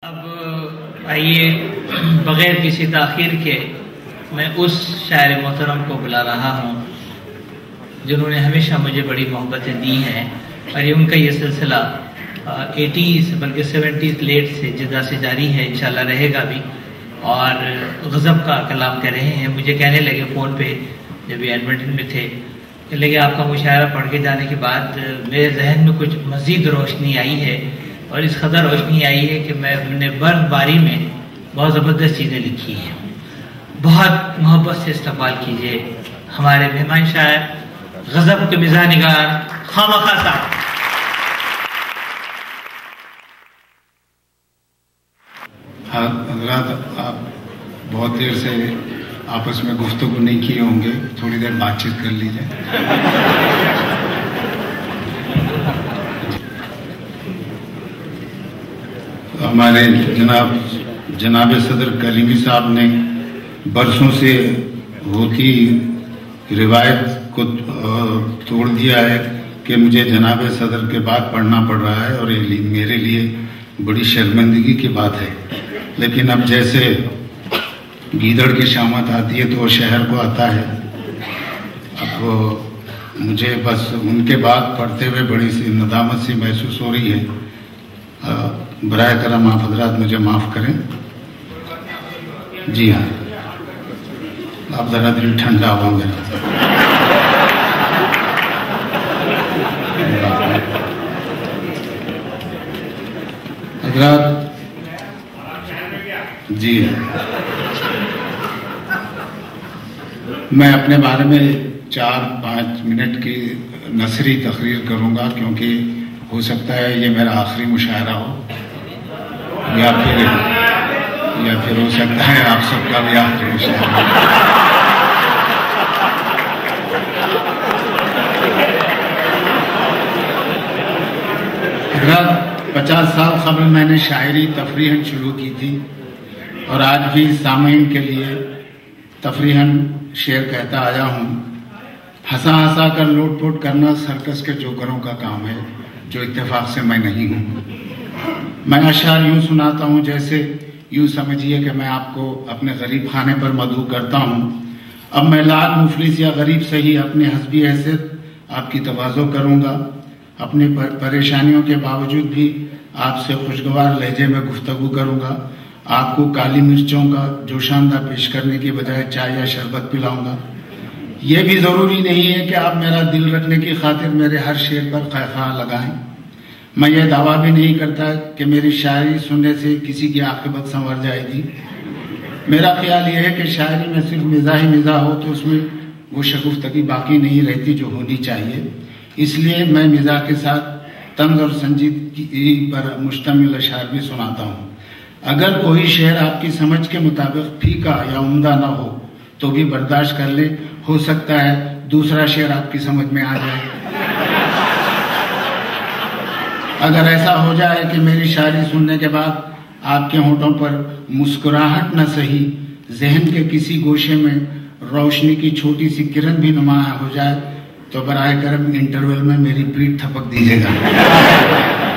اب آئیے بغیر کسی تاخیر کے میں اس شاعر محترم کو بلا رہا ہوں جنہوں نے ہمیشہ مجھے بڑی محبتیں دی ہیں، اور یہ ان کا یہ سلسلہ 80s بلکہ 70s لیٹ سے جدہ سے جاری ہے، انشاءاللہ رہے گا بھی، اور غضب کا کلام کر رہے ہیں۔ مجھے کہنے لگے فون پہ جب یہ ایڈمنٹن میں تھے، کہنے لگے آپ کا مشاعرہ پڑھ کے جانے کے بعد میرے ذہن میں کچھ مزید روشنی آئی ہے، اور اس قدر روشنی آئی ہے کہ میں نے برف باری میں بہت زبردست چیزیں لکھی ہیں۔ بہت محبت سے استقبال کیجئے ہمارے مہمان شاعر، غضب کے مزاح نگار خامخواہ صاحب۔ حضرات، آپ بہت دیر سے آپس میں گفتگو نہیں کیے ہوں گے، تھوڑی دیر بات چیت کر لیجیے۔ ہمارے جناب صدر کلیمی صاحب نے برسوں سے ہوتی روایت کو توڑ دیا ہے کہ مجھے جناب صدر کے بعد پڑھنا پڑ رہا ہے، اور یہ میرے لیے بڑی شرمندگی کی بات ہے، لیکن اب جیسے گیدڑ کی شامت آتی ہے تو وہ شہر کو آتا ہے۔ اب مجھے بس ان کے بعد پڑھتے ہوئے بڑی سی ندامت سی محسوس ہو رہی ہے۔ برائے کرم آپ حضرات مجھے معاف کریں۔ جی ہاں، آپ ذرا دل ٹھنڈا ہوا میرا۔ حضرات جی، میں اپنے بارے میں 4-5 منٹ کی نثری تقریر کروں گا، کیونکہ ہو سکتا ہے یہ میرا آخری مشاعرہ ہو، یا پھر ہو سکتا ہے آپ سب کا بھی آخری مشاعرہ ہو۔ حضرات، 50 سال قبل میں نے شاعری تفریحاً شروع کی تھی، اور آج بھی سامعین کے لیے تفریحاً شعر کہتا آیا ہوں۔ ہنسا ہنسا کر لوٹ پوٹ کرنا سرکس کے جوکروں کا کام ہے، جو اتفاق سے میں نہیں ہوں۔ میں اشعار یوں سناتا ہوں جیسے یوں سمجھیے کہ میں آپ کو اپنے غریب خانے پر مدعو کرتا ہوں۔ اب میں لاٹ مفلس یا غریب صحیح اپنے حسبی حیثیت آپ کی تواضع کروں گا، اپنی پریشانیوں کے باوجود بھی آپ سے خوشگوار لہجے میں گفتگو کروں گا، آپ کو کالی مرچوں کا جوشاندہ پیش کرنے کی بجائے چائے یا شربت پلاؤں گا۔ یہ بھی ضروری نہیں ہے کہ آپ میرا دل رکھنے کی خاطر میرے ہر شعر پر خواہ لگائیں۔ میں یہ دعویٰ بھی نہیں کرتا کہ میری شاعری سننے سے کسی کی عاقبت سنور جائے گی۔ میرا خیال یہ ہے کہ شاعری میں صرف مزاح ہی مزاح ہو تو اس میں وہ شگفتگی باقی نہیں رہتی جو ہونی چاہیے۔ اس لیے میں مزاح کے ساتھ طنز اور سنجیدگی پر مشتمل اشعار بھی سناتا ہوں۔ اگر کوئی شعر آپ کی سمجھ کے مطابق پھیکا یا عمدہ نہ ہو تو بھی برداشت کر لیں، ہو سکتا ہے دوسرا شعر آپ کی سمجھ میں آ جائے۔ اگر ایسا ہو جائے کہ میری شاعری سننے کے بعد آپ کے ہونٹوں پر مسکراہٹ نہ سہی، ذہن کے کسی گوشے میں روشنی کی چھوٹی سی کرن بھی نمایاں ہو جائے تو برائے کرم انٹرول میں میری پیٹھ تھپک دیجیے گا،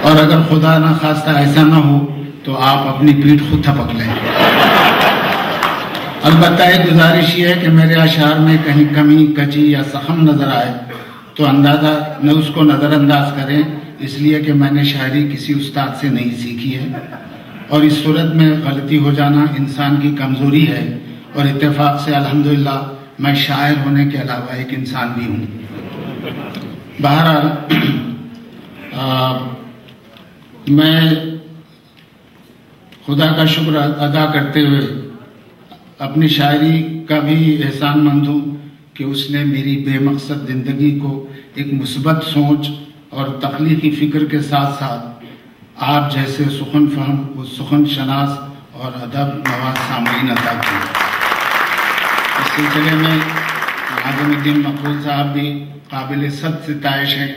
اور اگر خدا نہ خواستہ ایسا نہ ہو تو آپ اپنی پیٹھ خود تھپک لیں۔ البتہ ایک گزارش یہ ہے کہ میرے اشعار میں کہیں کمی، کچی یا زخم نظر آئے تو اندازہ نہ اس کو نظر انداز کریں، اس لیے کہ میں نے شاعری کسی استاد سے نہیں سیکھی ہے، اور اس صورت میں غلطی ہو جانا انسان کی کمزوری ہے، اور اتفاق سے الحمدللہ میں شاعر ہونے کے علاوہ ایک انسان بھی ہوں۔ بہرحال میں خدا کا شکر ادا کرتے ہوئے اپنی شاعری کا بھی احسان مند ہوں کہ اس نے میری بے مقصد زندگی کو ایک مثبت سوچ اور تخلیقی فکر کے ساتھ ساتھ آپ جیسے سخن فہم و سخن شناس اور ادب نواز سامعین عطا کی۔ اس سلسلے میں ناظم الدین مقبول صاحب بھی قابل صد ستائش ہیں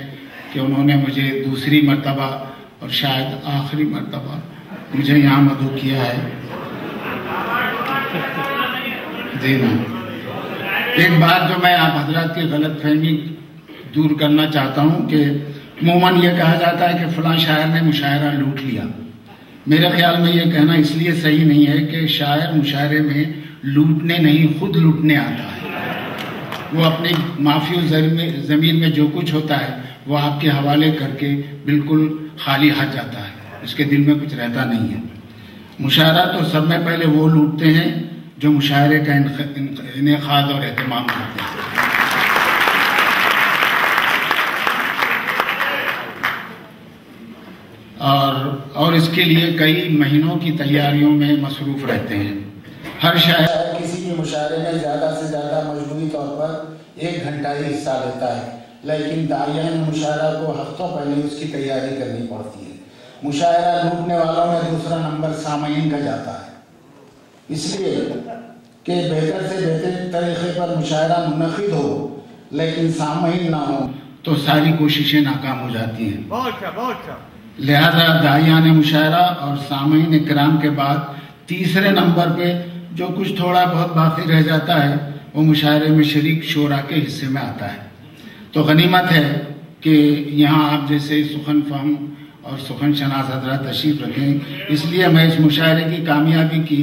کہ انہوں نے مجھے دوسری مرتبہ اور شاید آخری مرتبہ مجھے یہاں مدعو کیا ہے۔ ایک بات جو میں آپ حضرات کی غلط فہمی دور کرنا چاہتا ہوں کہ عموماً یہ کہا جاتا ہے کہ فلاں شاعر نے مشاعرہ لوٹ لیا، میرے خیال میں یہ کہنا اس لیے صحیح نہیں ہے کہ شاعر مشاعرے میں لوٹنے نہیں خود لوٹنے آتا ہے. وہ اپنی معافی و ضمیر میں جو کچھ ہوتا ہے وہ آپ کے حوالے کر کے بالکل خالی ہاتھ جاتا ہے، اس کے دل میں کچھ رہتا نہیں ہے. مشاعرہ تو سب میں پہلے وہ لوٹتے ہیں جو مشاعرے کا انعقاد اور اہتمام کرتے ہیں. اور اس کے لیے کئی مہینوں کی تیاریوں میں مصروف رہتے ہیں. ہر شاعر کسی بھی مشاعرے میں زیادہ سے زیادہ مجموعی طور پر 1 گھنٹہ ہی حصہ لیتا ہے، لیکن داعیان مشاعرہ کو ہفتوں پہلے اس کی تیاری کرنی پڑتی ہے. مشاعرہ لوٹنے والوں میں دوسرا نمبر سامعین کا جاتا ہے، اس لیے کہ بہتر سے بہتر طریقے پر مشاعرہ منعقد ہو لیکن سامعین نہ ہو تو ساری کوششیں ناکام ہو جاتی ہیں. لہذا داعیان مشاعرہ اور سامعین کرام کے بعد تیسرے نمبر پہ جو کچھ تھوڑا بہت باقی رہ جاتا ہے وہ مشاعرے میں شریک شعراء کے حصے میں آتا ہے. تو غنیمت ہے کہ یہاں آپ جیسے سخن فہم اور سخن شناس حضرات تشریف رکھیں. اس لیے میں اس مشاعرے کی کامیابی کی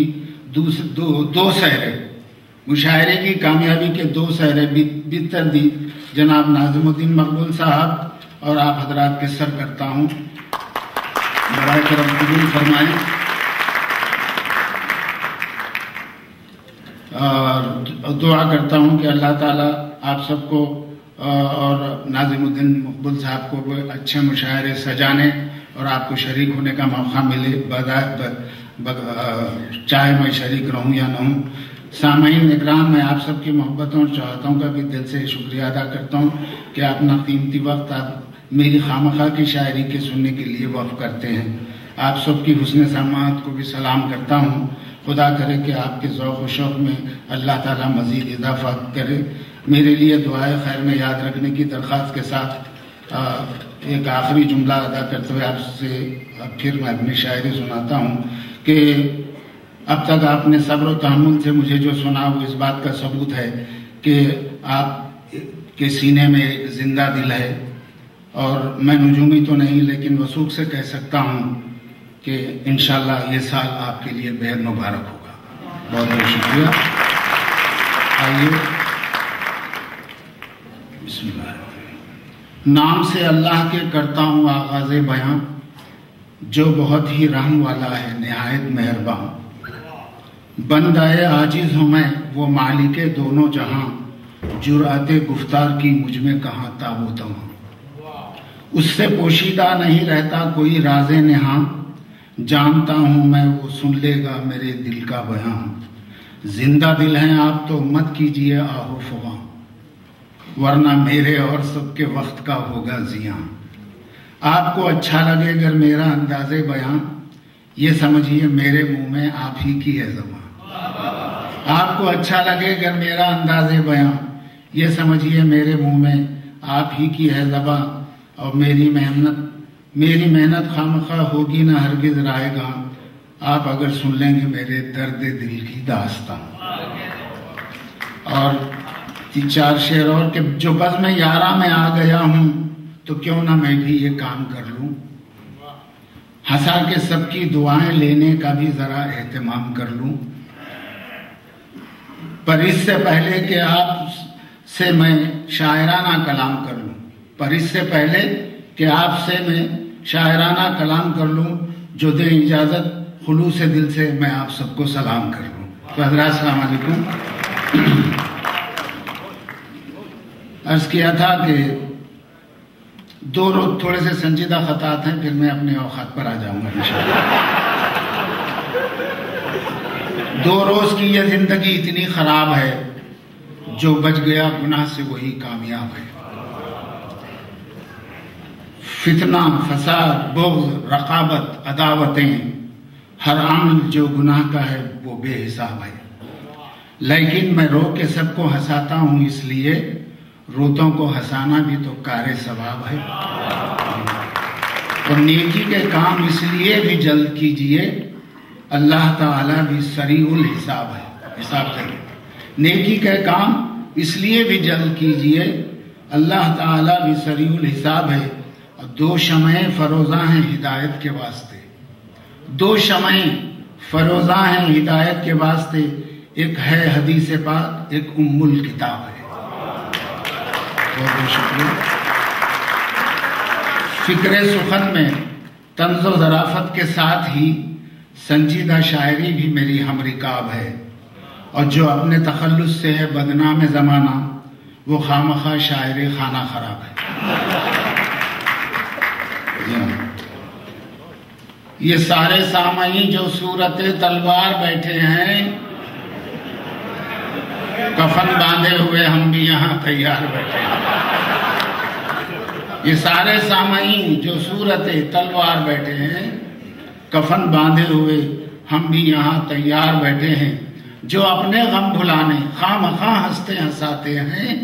دو سہرے مشاعرے کی کامیابی کے 2 سہرے بالترتیب جناب ناظم الدین مقبول صاحب اور آپ حضرات کے سر کرتا ہوں. برائے کرم قبول فرمائیں اور دعا کرتا ہوں کہ اللہ تعالیٰ آپ سب کو اور ناظم الدین مقبول صاحب کو اچھے مشاعرے سجانے اور آپ کو شریک ہونے کا موقع ملے، چاہے میں شریک رہوں یا نہ ہوں. سامعین اکرام، میں آپ سب کی محبتوں اور چاہتوں کا بھی دل سے شکریہ ادا کرتا ہوں کہ اپنا قیمتی وقت آپ میری خامخواہ کی شاعری کے سننے کے لیے وقف کرتے ہیں. آپ سب کی حسن سماعت کو بھی سلام کرتا ہوں. خدا کرے کہ آپ کے ذوق و شوق میں اللہ تعالیٰ مزید اضافہ کرے. میرے لیے دعائے خیر میں یاد رکھنے کی درخواست کے ساتھ ایک آخری جملہ ادا کرتے ہوئے آپ سے پھر میں اپنی شاعری سناتا ہوں کہ اب تک آپ نے صبر و تحمل سے مجھے جو سنا وہ اس بات کا ثبوت ہے کہ آپ کے سینے میں ایک زندہ دل ہے. اور میں نجومی تو نہیں لیکن وثوق سے کہہ سکتا ہوں کہ انشاءاللہ یہ سال آپ کے لیے بہت مبارک ہوگا. بہت بہت شکریہ. آئیے بسم اللہ. نام سے اللہ کے کرتا ہوں آغاز بیاں، جو بہت ہی رحم والا ہے نہایت مہرباں. بندہ عاجز ہوں میں وہ مالک دونوں جہاں، جرأت گفتار کی مجھ میں کہاں تابوت ہوں. اس سے پوشیدہ نہیں رہتا کوئی راز نہاں، جانتا ہوں میں وہ سن لے گا میرے دل کا بیان. زندہ دل ہیں آپ تو مت کیجئے آہو فغاں، ورنہ میرے اور سب کے وقت کا ہوگا زیاں. آپ کو اچھا لگے اگر میرا انداز بیان، یہ سمجھیے میرے منہ میں آپ ہی کی ہے زبان. آپ کو اچھا لگے اگر میرا انداز بیان، یہ سمجھیے میرے منہ میں آپ ہی کی ہے زبان. اور میری محنت خامخواہ ہوگی نہ ہرگز رائے گا، آپ اگر سن لیں گے میرے درد دل کی داستان. اور 3-4 شعر اور کہ جو بزم یارہ میں آ گیا ہوں تو کیوں نہ میں بھی یہ کام کر لوں، ہنسا کے سب کی دعائیں لینے کا بھی ذرا اہتمام کر لوں. پر اس سے پہلے کہ آپ سے میں شاعرانہ کلام کر لوں، پر اس سے پہلے کہ آپ سے میں شاعرانہ کلام کر لوں، جو دے اجازت خلوص دل سے میں آپ سب کو سلام کر لوں. تو حضرات السلام علیکم. عرض کیا تھا کہ 2 روز تھوڑے سے سنجیدہ خطات ہیں، پھر میں اپنے اوقات پر آ جاؤں گا انشاءاللہ. 2 روز کی یہ زندگی اتنی خراب ہے، جو بچ گیا گناہ سے وہی کامیاب ہے. فتنہ، فساد، بغض، رقابت، عداوتیں، ہر عمل جو گناہ کا ہے وہ بے حساب ہے. لیکن میں رو کے سب کو ہنساتا ہوں، اس لیے روتوں کو ہنسانا بھی تو کار ثواب ہے. اور نیکی کے کام اس لیے بھی جلد کیجئے، اللہ تعالیٰ بھی سریع الحساب ہے. حساب کریں. نیکی کے کام اس لیے بھی جلد کیجئے، اللہ تعالیٰ بھی سریع الحساب ہے. 2 شمعیں فروزاں ہیں ہدایت کے واسطے، دو شمعیں فروزاں ہیں ہدایت کے واسطے، ایک ہے حدیث پاک، ایک ام الکتاب ہے۔ بہت بہت شکریہ۔ فکر سخن میں طنز و ظرافت کے ساتھ ہی سنجیدہ شاعری بھی میری ہم رکاب ہے، اور جو اپنے تخلص سے ہے بدنام زمانہ، وہ خامخواہ شاعر خانہ خراب ہے۔ یہ سارے سامعین جو صورت تلوار بیٹھے ہیں، کفن باندھے ہوئے ہم بھی یہاں تیار بیٹھے ہیں۔ یہ سارے سامعین جو صورت تلوار بیٹھے ہیں، کفن باندھے ہوئے ہم بھی یہاں تیار بیٹھے ہیں۔ جو اپنے غم بھلانے خواہ ہنستے ہنساتے ہیں،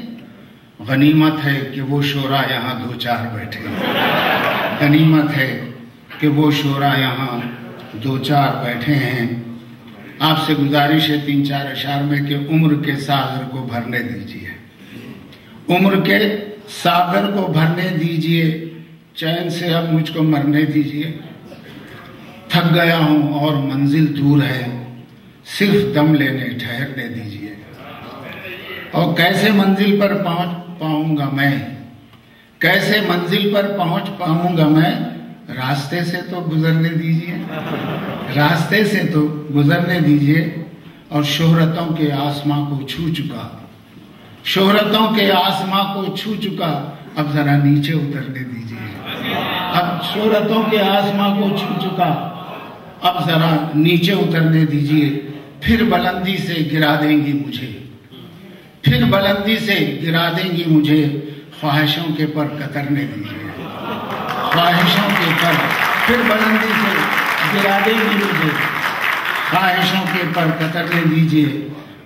غنیمت ہے کہ وہ شعراء یہاں دو چار بیٹھے ہیں۔ غنیمت ہے کہ وہ شعراء یہاں دو چار بیٹھے ہیں۔ آپ سے گزارش ہے 3-4 اشعار میں کہ عمر کے ساغر کو بھرنے دیجئے، عمر کے ساغر کو بھرنے دیجئے، چین سے اب مجھ کو مرنے دیجئے۔ تھک گیا ہوں اور منزل دور ہے، صرف دم لینے ٹھہرنے دیجئے۔ اور کیسے منزل پر پہنچ پاؤں گا میں، کیسے منزل پر پہنچ پاؤں گا میں، راستے سے تو گزرنے دیجئے، راستے سے تو گزرنے دیجئے۔ اور شہرتوں کے آسماں کو چھو چکا، شہرتوں کے آسماں کو چھو چکا، اب ذرا نیچے اترنے دیجئے۔ اب شہرتوں کے آسماں کو چھو چکا، اب ذرا نیچے اترنے دیجئے۔ پھر بلندی سے گرا دیں گی مجھے، پھر بلندی سے گرا دیں گی مجھے، خواہشوں کے پر کترنے دیجئے، خواہشوں کے پر پھر بلندی سے گرا دیں گی مجھے، خواہشوں کے پر کترنے دیجئے۔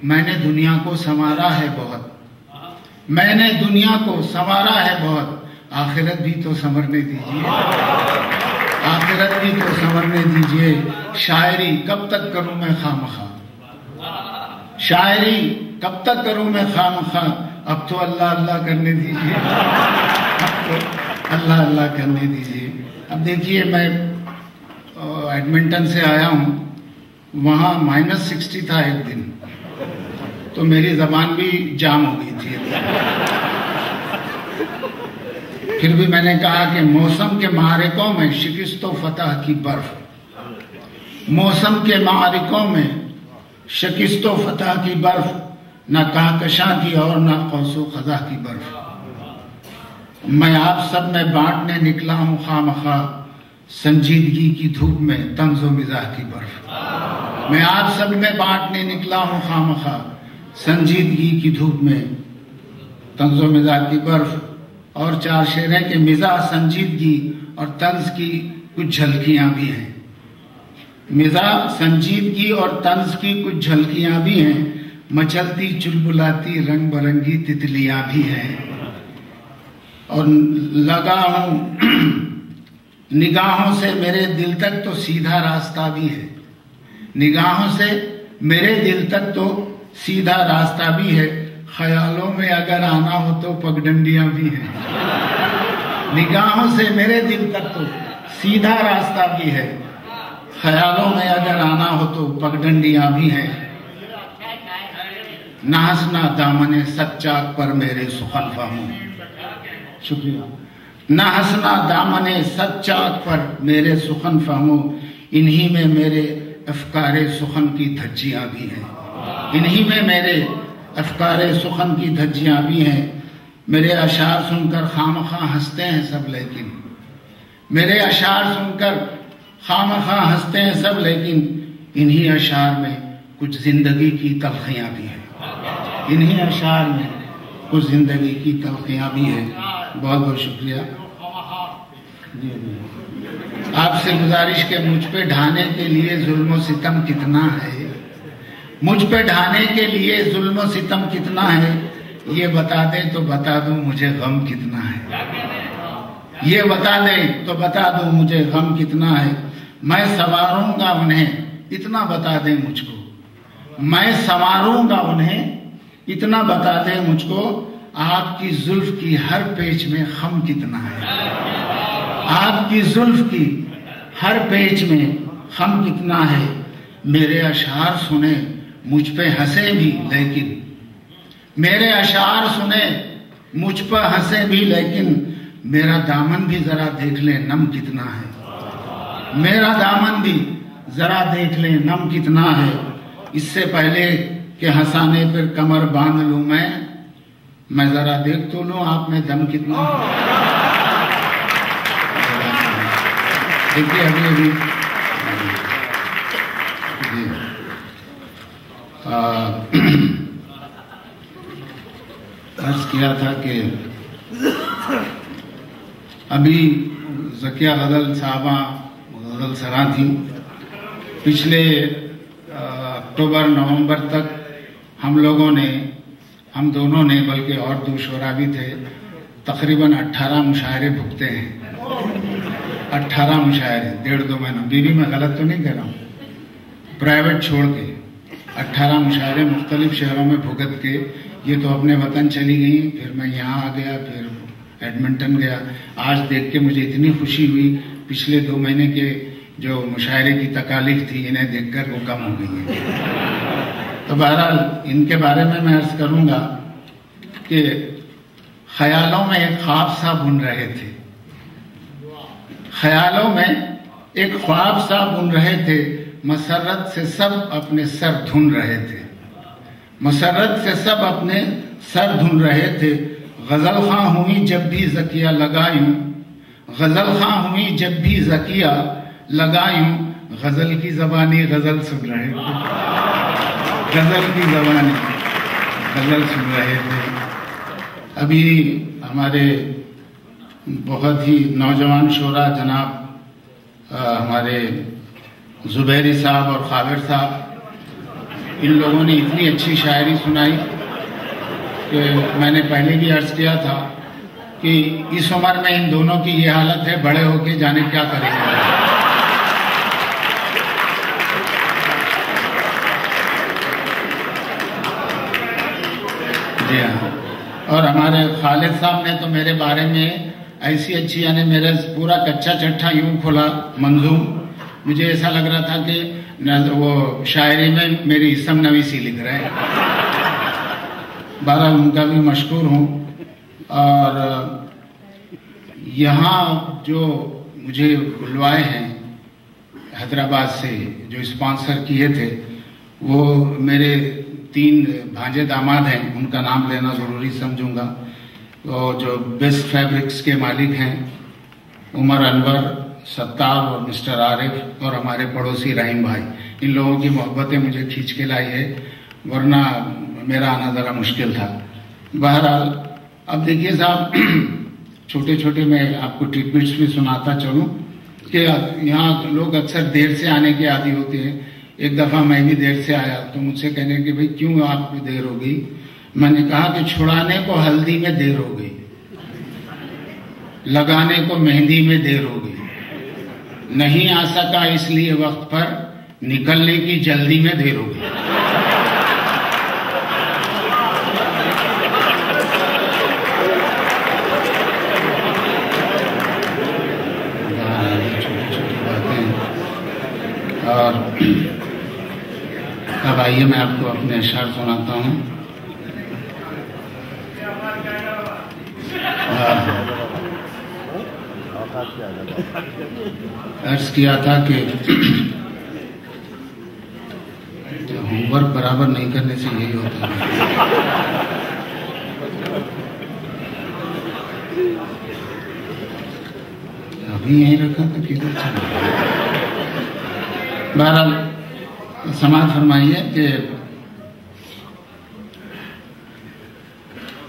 میں نے دنیا کو سنوارا ہے بہت، میں نے دنیا کو سنوارا ہے بہت، آخرت بھی تو سنورنے دیجئے، آخرت بھی تو سنورنے دیجئے۔ شاعری کب تک کروں میں خامخواہ، شاعری کب تک کروں میں خامخواہ، اب تو اللہ اللہ کرنے دیجئے، اب تو اللہ اللہ کرنے دیجئے۔ اب دیکھیے میں ایڈمنٹن سے آیا ہوں، وہاں -60 تھا ایک دن، تو میری زبان بھی جام ہو گئی تھی۔ پھر بھی میں نے کہا کہ موسم کے معرکوں میں شکست و فتح کی برف، موسم کے معرکوں میں شکست و فتح کی برف، نہ کہکشاں کی اور نہ قوس و قزح کی برف۔ میں آپ سب میں بانٹنے نکلا ہوں خامخواہ، سنجیدگی کی دھوپ میں طنز و مزاح کی برف۔ میں آپ سب میں بانٹنے نکلا ہوں خامخواہ، سنجیدگی کی دھوپ میں طنز و مزاح کی برف۔ اور 4 شعر ہیں کہ مزاح، سنجیدگی اور طنز کی کچھ جھلکیاں بھی ہیں، مزاح، سنجیدگی اور طنز کی کچھ جھلکیاں بھی ہیں، مچلتی چلبلاتی رنگ برنگی تتلیاں بھی ہیں۔ اور لگا ہوں نگاہوں سے میرے دل تک تو سیدھا راستہ بھی ہے، نگاہوں سے میرے دل تک تو سیدھا راستہ بھی ہے، خیالوں میں اگر آنا ہو تو پگڈنڈیاں بھی ہیں، نگاہوں سے میرے دل تک تو سیدھا راستہ بھی ہے، خیالوں میں اگر آنا ہو تو پگڈنڈیاں بھی ہیں۔ نہ ہنسنا دامن سچاک پر میرے سخن فہمو، شکریہ۔ نہ ہنسنا دامن سچاک پر میرے سخن فہمو، انہی میں میرے افکار سخن کی دھجیاں بھی ہیں، انہی میں میرے افکار سخن کی دھجیاں بھی ہیں۔ میرے اشعار سن کر خامخواہ ہنستے ہیں سب، لیکن میرے اشعار سن کر خامخواہ ہنستے ہیں سب، لیکن انہی اشعار میں کچھ زندگی کی تلخیاں بھی ہیں، انہی اشعار میں کچھ زندگی کی تلخیاں بھی ہیں۔ بہت بہت شکریہ۔ آپ سے گزارش کہ مجھ پہ ڈھانے کے لیے ظلم و ستم کتنا ہے، مجھ پہ ڈھانے کے لیے ظلم و ستم کتنا ہے، یہ بتا دیں تو بتا دوں مجھے غم کتنا ہے، یہ بتا دیں تو بتا دوں مجھے غم کتنا ہے۔ میں سنواروں گا انہیں، اتنا بتا دیں مجھ کو، میں سنواروں گا انہیں، اتنا بتا دیں مجھ کو، آپ کی زلف کی ہر پیچ میں خم کتنا ہے، آپ کی زلف کی ہر پیچ میں خم کتنا ہے، میرے اشعار سنے مجھ پہ ہنسے بھی لیکن، میرے اشعار سنے مجھ پہ ہنسے بھی لیکن، میرا دامن بھی ذرا دیکھ لیں نم کتنا ہے، میرا دامن بھی ذرا دیکھ لیں نم کتنا ہے، اس سے پہلے کہ ہنسانے پر کمر باندھ لوں میں ذرا دیکھ تو لوں آپ میں دم کتنا ہے۔ دیکھیے ابھی عرض کیا تھا کہ ابھی ذکیہ غزل صاحبہ غزل سرا تھی، پچھلے اکتوبر نومبر تک ہم لوگوں نے، ہم دونوں نے، بلکہ اور دو شعراء بھی تھے، تقریباً 18 مشاعرے بھگتے ہیں، 18 مشاعرے 1.5-2 مہینوں، بیوی میں غلط تو نہیں کہہ رہا ہوں، پرائیویٹ چھوڑ کے 18 مشاعرے مختلف شہروں میں بھگت کے، یہ تو اپنے وطن چلی گئی، پھر میں یہاں آ گیا، پھر ایڈمنٹن گیا۔ آج دیکھ کے مجھے اتنی خوشی ہوئی، پچھلے 2 مہینے کے جو مشاعرے کی تکالیف تھی انہیں دیکھ کر وہ کم ہو گئی ہیں۔ تو بہرحال ان کے بارے میں عرض کروں گا کہ خیالوں میں ایک خواب سا بن رہے تھے، خیالوں میں ایک خواب سا بن رہے تھے، مسرت سے سب اپنے سر دھن رہے تھے، مسرت سے سب اپنے سر دھن رہے تھے، غزل خواں ہوئی جب بھی ذکیہ لگایوں، غزل خواں ہوئی جب بھی ذکیہ لگایوں، غزل کی زبانی غزل سن رہے تھے، غزل کی زبانی غزل سن رہے تھے۔ ابھی ہمارے بہت ہی نوجوان شعراء جناب ہمارے زبیری صاحب اور خاور صاحب، ان لوگوں نے اتنی اچھی شاعری سنائی کہ میں نے پہلے بھی عرض کیا تھا کہ اس عمر میں ان دونوں کی یہ حالت ہے، بڑے ہو کے جانے کیا کریں گے۔ جی ہاں، اور ہمارے خالد صاحب نے تو میرے بارے میں ایسی اچھی، یعنی میرا پورا کچا چٹھا یوں کھلا منظوم، مجھے ایسا لگ رہا تھا کہ وہ شاعری میں میری اسم نویسی لکھ رہے ہیں۔ بہرحال ان کا بھی مشکور ہوں۔ اور یہاں جو مجھے بلوائے ہیں حیدرآباد سے، جو اسپانسر کیے تھے، وہ میرے 3 بھانجے داماد ہیں، ان کا نام لینا ضروری سمجھوں گا۔ وہ جو بیسٹ فیبرکس کے مالک ہیں عمر انور، ستار اور مسٹر عارف، اور ہمارے پڑوسی رحیم بھائی، ان لوگوں کی محبتیں مجھے کھینچ کے لائی ہے، ورنہ میرا آنا ذرا مشکل تھا۔ بہرحال اب دیکھیے صاحب، چھوٹے چھوٹے میں آپ کو ٹریٹمنٹس بھی سناتا چلوں کہ یہاں لوگ اکثر دیر سے آنے کے عادی ہوتے ہیں۔ ایک دفعہ میں بھی دیر سے آیا تو مجھ سے کہنے کہ بھئی کیوں آپ کو دیر ہو گئی؟ میں نے کہا کہ چھڑانے کو ہلدی میں دیر ہو گئی، لگانے کو مہندی میں دیر ہو گئی، نہیں آ سکا اس لیے وقت پر، نکلنے کی جلدی میں دیر ہو گئی۔ اور اب آئیے میں آپ کو اپنے اشعار سناتا ہوں۔ عرض کیا تھا کہ ہوم ورک برابر نہیں کرنے سے یہی ہوتا ہے۔ ابھی یہیں رکھا تھا کدھر چلا؟ بہرحال سماعت فرمائیے کہ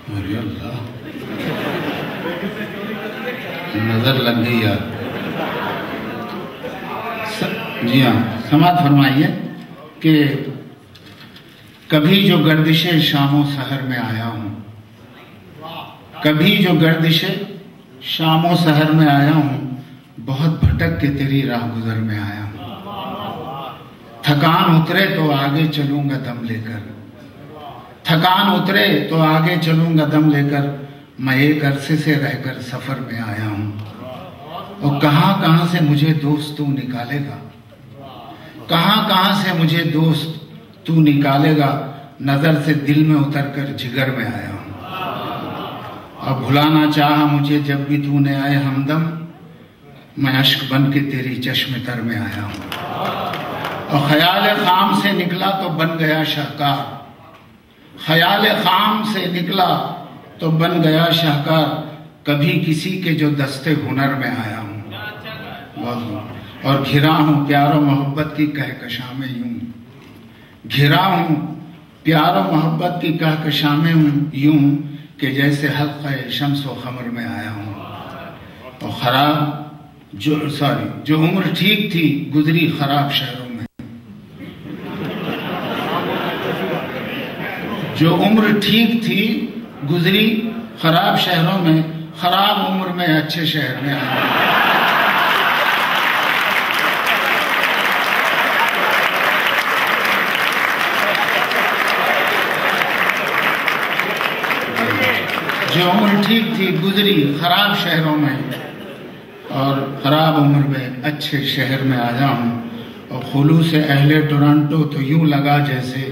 ارے اللہ نظر لگ گئی یار۔ جی ہاں، سماعت فرمائیے کہ کبھی جو گردش شام و سحر میں آیا ہوں، کبھی جو گردش شام و سحر میں آیا ہوں، بہت بھٹک کے تیری راہ گزر میں آیا ہوں، تھکان اترے تو آگے چلوں گا دم لے کر، تھکان اترے تو آگے چلوں گا دم لے کر، میں ایک عرصے سے رہ کر سفر میں آیا ہوں، اور کہاں کہاں سے مجھے دوست تو نکالے گا، کہاں کہاں سے مجھے دوست تو نکالے گا، نظر سے دل میں اتر کر جگر میں آیا ہوں۔ اور بھلانا چاہا مجھے جب بھی تو نے آئے ہمدم، میں اشک بن کے تیری چشم تر میں آیا ہوں۔ اور خیال خام سے نکلا تو بن گیا شاہکار، خیال خام سے نکلا تو بن گیا شاہکار، کبھی کسی کے جو دستے ہنر میں آیا ہوں۔ اور گھرا ہوں پیار و محبت کی کہکشاں میں یوں، گھرا ہوں پیار و محبت کی کہکشاں میں یوں کہ جیسے حلقہ شمس و خمر میں آیا ہوں۔ اور جو عمر ٹھیک تھی گزری خراب شہروں میں، جو عمر ٹھیک تھی گزری خراب شہروں میں، خراب عمر میں اچھے شہر میں آیا ہوں۔ جو عمر ٹھیک تھی گزری خراب شہروں میں، اور خراب عمر میں اچھے شہر میں آیا ہوں۔ اور خلوص اہل ٹورنٹو تو یوں لگا جیسے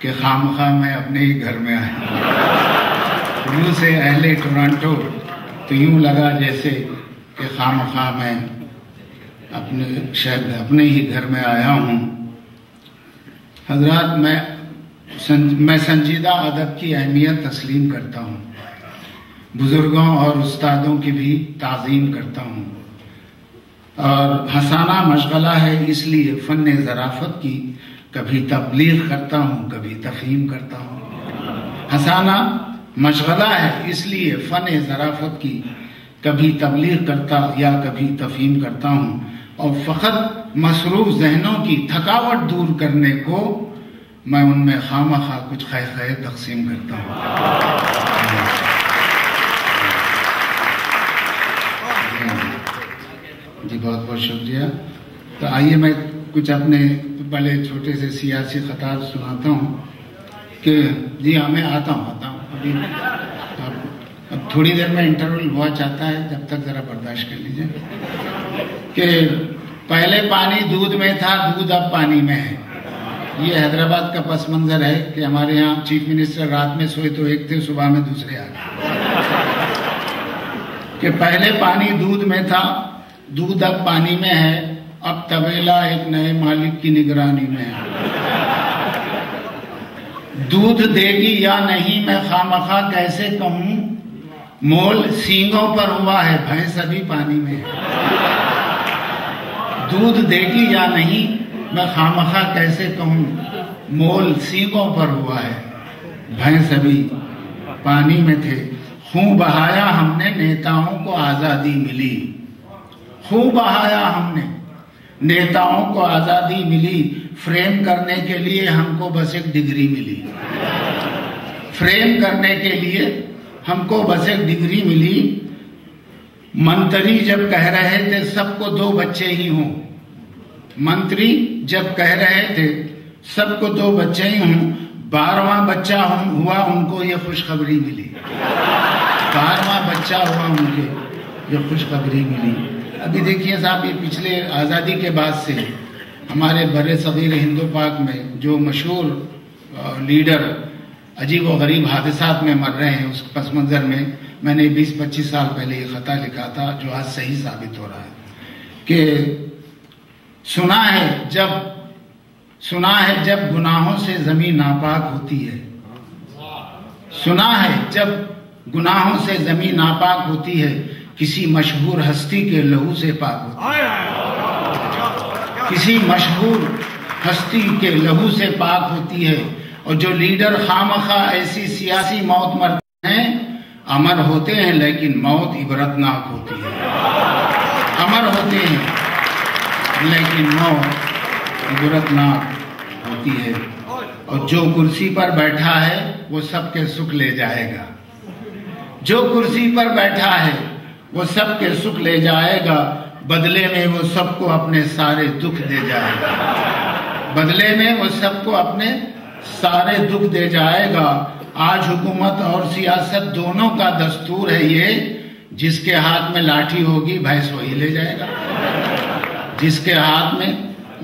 کہ خامخواہ میں اپنے ہی گھر میں آیا ہوں۔ خلوص اہل ٹورنٹو تو یوں لگا جیسے کہ خامخواہ میں اپنے ہی گھر میں آیا ہوں۔ حضرات، میں سنجیدہ ادب کی اہمیت تسلیم کرتا ہوں، بزرگوں اور استادوں کی بھی تعظیم کرتا ہوں، اور ہنسانا مشغلہ ہے اس لیے فن ظرافت کی کبھی تبلیغ کرتا ہوں کبھی تفہیم کرتا ہوں۔ ہنسانا مشغلہ ہے اس لیے فن ظرافت کی کبھی تبلیغ کرتا یا کبھی تفہیم کرتا ہوں، اور فقط مصروف ذہنوں کی تھکاوٹ دور کرنے کو میں ان میں خامخواہ کچھ خیر تقسیم کرتا ہوں۔ جی بہت بہت شکریہ۔ تو آئیے میں کچھ اپنے بڑے چھوٹے سے سیاسی خطاب سناتا ہوں کہ جی ہاں میں آتا ہوں ابھی اب تھوڑی دیر میں انٹرول ہوا چاہتا ہے، جب تک ذرا برداشت کر لیجئے۔ کہ پہلے پانی دودھ میں تھا، دودھ اب پانی میں ہے۔ یہ حیدرآباد کا پس منظر ہے کہ ہمارے یہاں چیف منسٹر رات میں سوئے تو ایک تھے، صبح میں دوسرے آ گئے۔ کہ پہلے پانی دودھ میں تھا، دودھ اب پانی میں ہے، اب طویلہ ایک نئے مالک کی نگرانی میں ہے۔ دودھ دے گی یا نہیں میں خامخواہ کیسے کہوں، مول سینگوں پر ہوا ہے، بھینس ابھی پانی میں ہے۔ دودھ دے گی یا نہیں میں خامخواہ کیسے کہوں، مول سینگوں پر ہوا ہے، بھینس ابھی پانی میں تھے۔ خون بہایا ہم نے نیتاؤں کو آزادی ملی، خون بہایا ہم نے نیتاؤں کو آزادی ملی، فریم کرنے کے لیے ہم کو بس ایک ڈگری ملی، فریم کرنے کے لیے ہم کو بس ایک ڈگری ملی۔ منتری جب کہہ رہے تھے سب کو 2 بچے ہی ہوں، منتری جب کہہ رہے تھے سب کو 2 بچے ہی ہوں، 12واں بچہ ہوا ان کو یہ خوشخبری ملی، 12واں بچہ ہوا ان کے یہ خوشخبری ملی۔ ابھی دیکھیے صاحب، یہ پچھلے آزادی کے بعد سے ہمارے بر صغیر ہند و پاک میں جو مشہور لیڈر عجیب و غریب حادثات میں مر رہے ہیں، اس پس منظر میں میں نے 20-25 سال پہلے یہ خطہ لکھا تھا جو آج صحیح ثابت ہو رہا ہے کہ سنا ہے جب گناہوں سے زمین ناپاک ہوتی ہے، سنا ہے جب گناہوں سے زمین ناپاک ہوتی ہے، کسی مشہور ہستی کے لہو سے پاک ہوتی ہے، کسی مشہور ہستی کے لہو سے پاک ہوتی ہے۔ اور جو لیڈر خامخواہ ایسی سیاسی موت مرتے ہیں، امر ہوتے ہیں لیکن موت عبرتناک ہوتی ہے، امر ہوتے ہیں لیکن موت عبرتناک ہوتی ہے۔ اور جو کرسی پر بیٹھا ہے وہ سب کے سکھ لے جائے گا، جو کرسی پر بیٹھا ہے وہ سب کے سکھ لے جائے گا، بدلے میں وہ سب کو اپنے سارے دکھ دے جائے گا، بدلے میں وہ سب کو اپنے سارے دکھ دے جائے گا۔ آج حکومت اور سیاست دونوں کا دستور ہے یہ، جس کے ہاتھ میں لاٹھی ہوگی بھینس وہی لے جائے گا، جس کے ہاتھ میں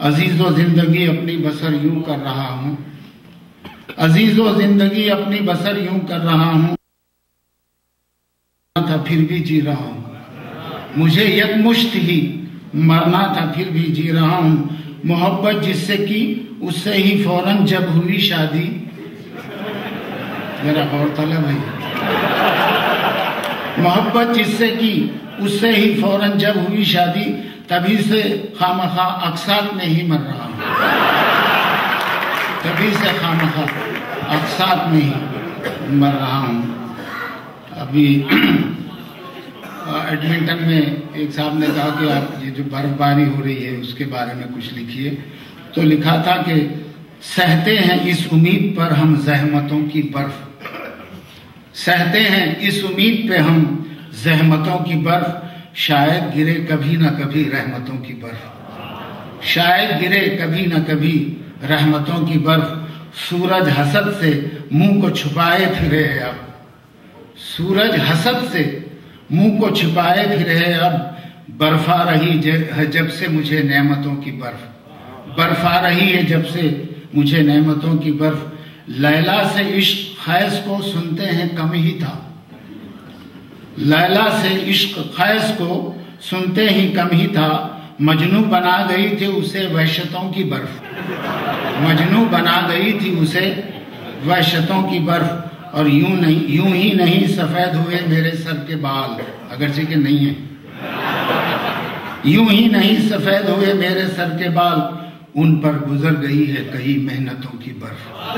عزیز و زندگی اپنی بسر یوں کر رہا ہوں، عزیز و زندگی اپنی بسر یوں کر رہا ہوں، تھا پھر بھی جی رہا ہوں، مجھے یک مشت ہی مرنا تھا پھر بھی جی رہا ہوں، محبت جس سے کی اس سے ہی فوراً جب ہوئی شادی، میرا غور طلب ہے، محبت جس سے کی اس سے ہی فوراً جب ہوئی شادی، تبھی سے خامخواہ اقساط میں ہی مر رہا ہوں، تبھی سے خامخواہ اقساط میں ہی مر رہا ہوں۔ ابھی ایڈمنٹن میں ایک صاحب نے کہا کہ آپ یہ جو برف باری ہو رہی ہے اس کے بارے میں کچھ لکھیے، تو لکھا تھا کہ سہتے ہیں اس امید پر ہم زحمتوں کی برف، سہتے ہیں اس امید پہ ہم زحمتوں کی برف، شاید گرے کبھی نہ کبھی رحمتوں کی برف، شاید گرے کبھی نہ کبھی رحمتوں کی برف، سورج حسد سے منہ کو چھپائے پھرے ہے اب، سورج حسد سے منہ کو چھپائے پھرے ہے اب، برفا رہی ہے جب سے مجھے نعمتوں کی برف، برفا رہی ہے جب سے مجھے نعمتوں کی برف، لیلا سے عشق خیز کو سنتے ہیں کم ہی تھا، لیلا سے عشق خیز کو سنتے ہی کم ہی تھا، مجنوں بنا گئی تھی اسے وحشتوں کی برف، مجنوں بنا گئی تھی اسے وحشتوں کی برف، اور یوں ہی نہیں سفید ہوئے میرے سر کے بال، اگرچہ کہ نہیں ہیں، یوں ہی نہیں سفید ہوئے میرے سر کے بال، ان پر گزر گئی ہے کئی محنتوں کی برف،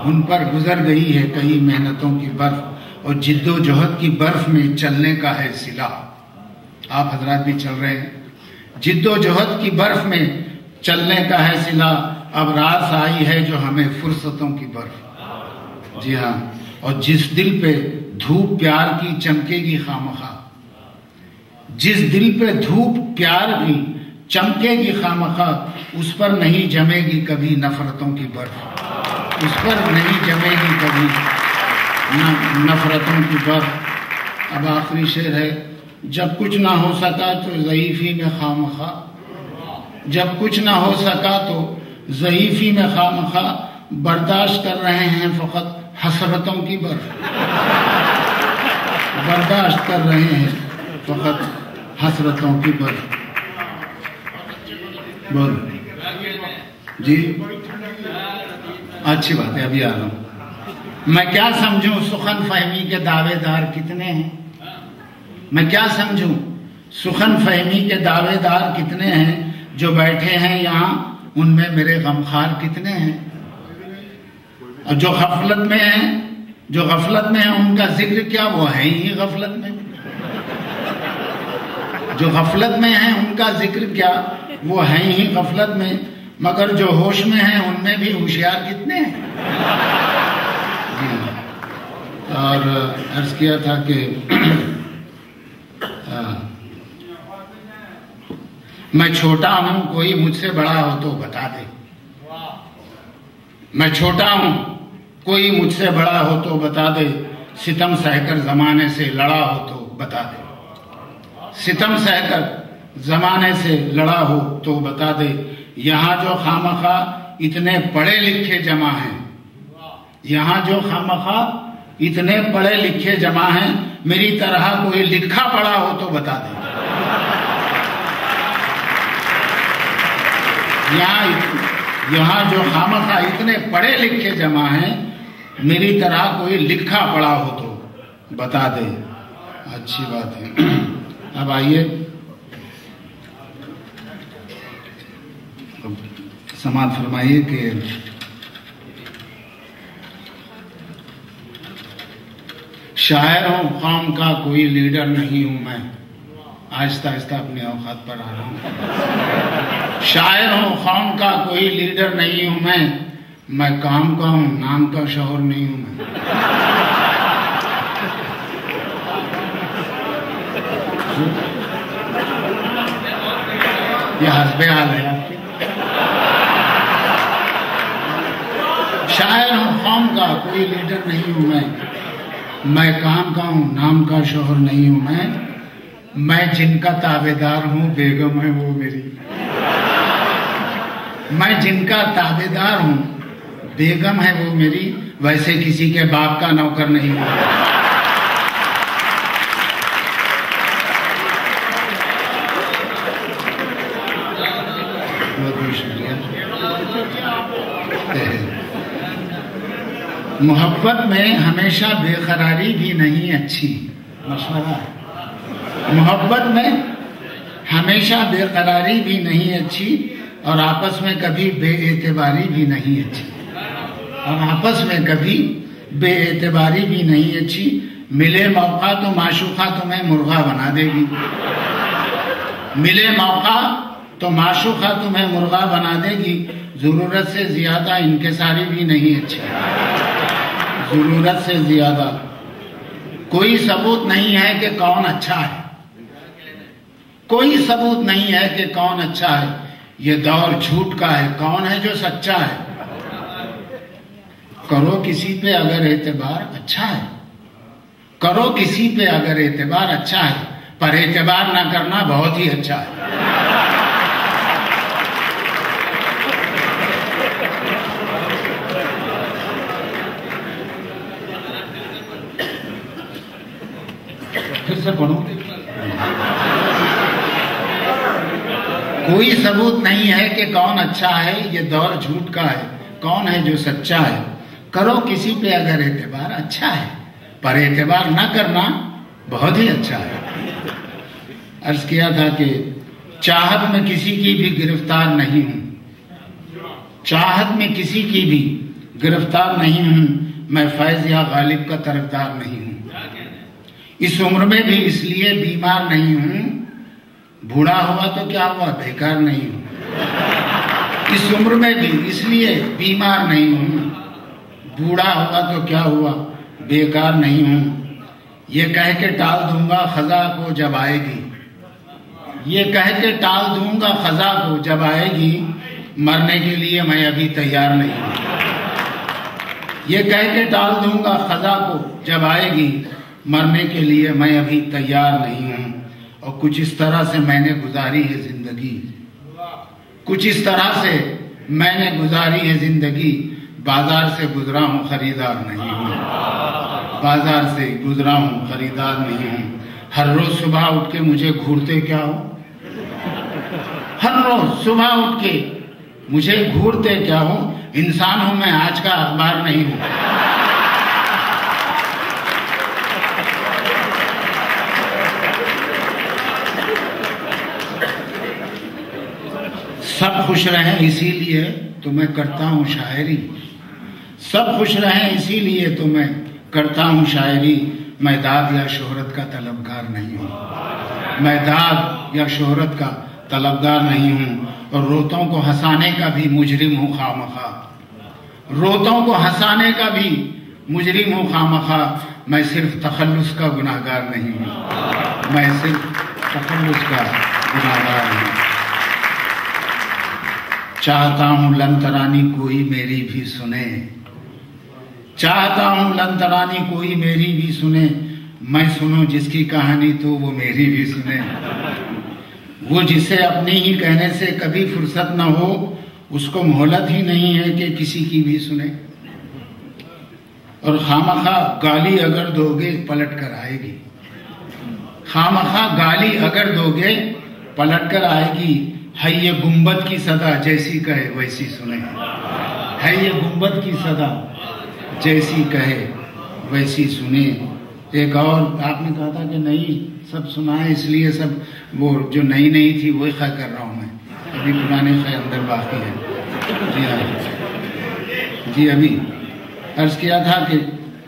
ان پر گزر گئی ہے کئی محنتوں کی برف، اور جد و جہد کی برف میں چلنے کا ہے صلہ، آپ حضرات بھی چل رہے ہیں، جد و جہد کی برف میں چلنے کا ہے صلہ، اب راس آئی ہے جو ہمیں فرصتوں کی برف، جی ہاں، اور جس دل پہ دھوپ پیار کی چمکے گی خامخواہ، جس دل پہ دھوپ پیار کی چمکے گی خامخواہ، اس پر نہیں جمے گی کبھی نفرتوں کی برف، اس پر نہیں جمے گی کبھی نفرتوں کی برف۔ اب آخری شعر ہے، جب کچھ نہ ہو سکا تو ضعیفی میں خامخواہ، جب کچھ نہ ہو سکا تو ضعیفی میں خامخواہ، برداشت کر رہے ہیں فقط حسرتوں کی برف، برداشت کر رہے ہیں فقط حسرتوں کی برف۔ بول جی، اچھی بات ہے، ابھی آ رہا ہوں۔ میں کیا سمجھوں سخن فہمی کے دعوے دار کتنے ہیں، میں کیا سمجھوں سخن فہمی کے دعوے دار کتنے ہیں، جو بیٹھے ہیں یہاں ان میں میرے غمخوار کتنے ہیں، اور جو غفلت میں ہیں، جو غفلت میں ہیں ان کا ذکر کیا، وہ ہے ہی غفلت میں، جو غفلت میں ہیں ان کا ذکر کیا، وہ ہے ہی غفلت میں، مگر جو ہوش میں ہیں ان میں بھی ہوشیار کتنے ہیں۔ اور عرض کیا تھا کہ میں چھوٹا ہوں کوئی مجھ سے بڑا ہو تو بتا دے، میں چھوٹا ہوں کوئی مجھ سے بڑا ہو تو بتا دے، ستم سہ کر زمانے سے لڑا ہو تو بتا دے، ستم سہ کر زمانے سے لڑا ہو تو بتا دے، یہاں جو خامخواہ اتنے پڑھے لکھے جمع ہیں، یہاں جو خامخواہ اتنے پڑھے لکھے جمع ہیں، میری طرح کوئی لکھا پڑھا ہو تو بتا دے، یہاں جو خامخواہ اتنے پڑھے لکھے جمع ہیں، میری طرح کوئی لکھا پڑھا ہو تو بتا دے۔ اچھی بات ہے۔ اب آئیے سماعت فرمائیے کہ شاعر ہوں قوم کا کوئی لیڈر نہیں ہوں میں، آہستہ آہستہ اپنے اوقات پر آ رہا ہوں، شاعر ہوں قوم کا کوئی لیڈر نہیں ہوں میں کام کا ہوں نام کا شوہر نہیں ہوں میں، یہ حسب حال ہے آپ کے، شاعر ہوں قوم کا کوئی لیڈر نہیں ہوں میں کام کا ہوں نام کا شوہر نہیں ہوں میں جن کا تابع دار ہوں بیگم ہے وہ میری، میں جن کا تابعدار ہوں، بیگم ہے وہ میری، ویسے کسی کے باپ کا نوکر نہیں ہوں۔ بہت بہت شکریہ۔ محبت میں ہمیشہ بے قراری بھی نہیں اچھی، مشورہ ہے۔ محبت میں ہمیشہ بے قراری بھی نہیں اچھی، اور آپس میں کبھی بے اعتباری بھی نہیں اچھی، اور آپس میں کبھی بے اعتباری بھی نہیں اچھی۔ ملے موقع تو معشوقہ تمہیں مرغا بنا دے گی، ملے موقع تو معشوقہ تمہیں مرغا بنا دے گی۔ ضرورت سے زیادہ انکساری بھی نہیں اچھی، ضرورت سے زیادہ۔ کوئی ثبوت نہیں ہے کہ کون اچھا ہے، کوئی ثبوت نہیں ہے کہ کون اچھا ہے۔ یہ دور جھوٹ کا ہے، کون ہے جو سچا ہے؟ کرو کسی پہ اگر اعتبار اچھا ہے، کرو کسی پہ اگر اعتبار اچھا ہے، پر اعتبار نہ کرنا بہت ہی اچھا ہے۔ پھر سے پڑھوں۔ کوئی ثبوت نہیں ہے کہ کون اچھا ہے، یہ دور جھوٹ کا ہے، کون ہے جو سچا ہے؟ کرو کسی پہ اگر اعتبار اچھا ہے، پر اعتبار نہ کرنا بہت ہی اچھا ہے۔ عرض کیا تھا کہ چاہت میں کسی کی بھی گرفتار نہیں ہوں، چاہت میں کسی کی بھی گرفتار نہیں ہوں، میں فیض یا غالب کا طرفدار نہیں ہوں۔ اس عمر میں بھی اس لیے بیمار نہیں ہوں، بوڑھا ہوا تو کیا ہوا، بیکار نہیں ہوں۔ اس عمر میں بھی اس لیے بیمار نہیں ہوں، بوڑھا ہوا تو کیا ہوا، بیکار نہیں ہوں۔ یہ کہہ کے ٹال دوں گا خزاں کو جب آئے گی، یہ کہہ کے ٹال دوں گا خزاں کو جب آئے گی، مرنے کے لیے میں ابھی تیار نہیں ہوں۔ یہ کہہ کے ٹال دوں گا خزاں کو جب آئے گی، مرنے کے لیے میں ابھی تیار نہیں ہوں۔ اور کچھ اس طرح سے میں نے گزاری ہے زندگی، کچھ اس طرح سے میں نے گزاری ہے زندگی، بازار سے گزرا ہوں خریدار نہیں ہوں، بازار سے گزرا ہوں خریدار نہیں ہوں۔ ہر روز صبح اٹھ کے مجھے گھورتے کیا ہو، ہر روز صبح اٹھ کے مجھے گھورتے کیا ہو، انسان ہوں میں، آج کا اخبار نہیں ہوں۔ سب خوش رہیں اسی لیے تو میں کرتا ہوں شاعری، سب خوش رہیں اسی لیے تو میں کرتا ہوں شاعری۔ میں داد یا شہرت کا طلبگار نہیں ہوں، میں داد یا شہرت کا طلبگار نہیں ہوں، اور روتوں کو ہنسانے کا بھی مجرم ہوں خواہ، روتوں کو ہنسانے کا بھی مجرم ہوں خواہ۔ میں صرف تخلص کا گناہگار نہیں ہوں، میں صرف تخلص کا گناہگار ہوں۔ چاہتا ہوں لن ترانی کوئی میری بھی سنے، چاہتا ہوں لن ترانی کوئی میری بھی سنے، میں سنوں جس کی کہانی تو وہ میری بھی سنے۔ وہ جسے اپنی ہی کہنے سے کبھی فرصت نہ ہو، اس کو مہلت ہی نہیں ہے کہ کسی کی بھی سنے۔ اور خامخواہ گالی اگر دو گے پلٹ کر آئے گی، خامخواہ گالی اگر دو گے پلٹ کر آئے گی۔ ہے یہ گنبد کی صدا جیسی کہے ویسی سنے، ہے یہ گنبد کی صدا جیسی کہے ویسی سنے۔ ایک اور آپ نے کہا تھا کہ نئی سب سنائے، اس لیے سب وہ جو نئی نئی تھی وہی خواہ کر رہا ہوں میں، ابھی پرانے خواہ اندر باقی ہے۔ جی ہاں جی، ابھی عرض کیا تھا کہ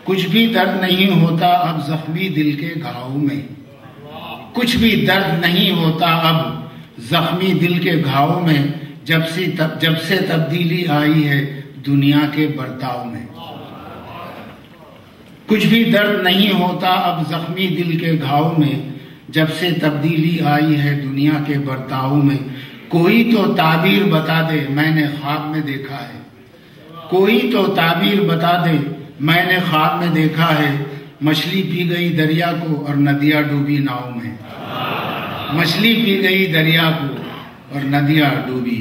کچھ بھی درد نہیں ہوتا اب زخمی دل کے گھاؤ میں، کچھ بھی درد نہیں ہوتا اب زخمی دل کے گھاؤ میں، جب سے تبدیلی آئی ہے دنیا کے برتاؤ میں۔ کچھ بھی درد نہیں ہوتا اب زخمی دل کے گھاؤ میں، جب سے تبدیلی آئی ہے دنیا کے برتاؤ میں۔ کوئی تو تعبیر بتا دے میں نے خواب میں دیکھا ہے، کوئی تو تعبیر بتا دے میں نے خواب میں دیکھا ہے، مچھلی پی گئی دریا کو اور ندیاں ڈوبی ناؤ میں، مچھلی پی گئی دریا کو اور ندیاں ڈوبی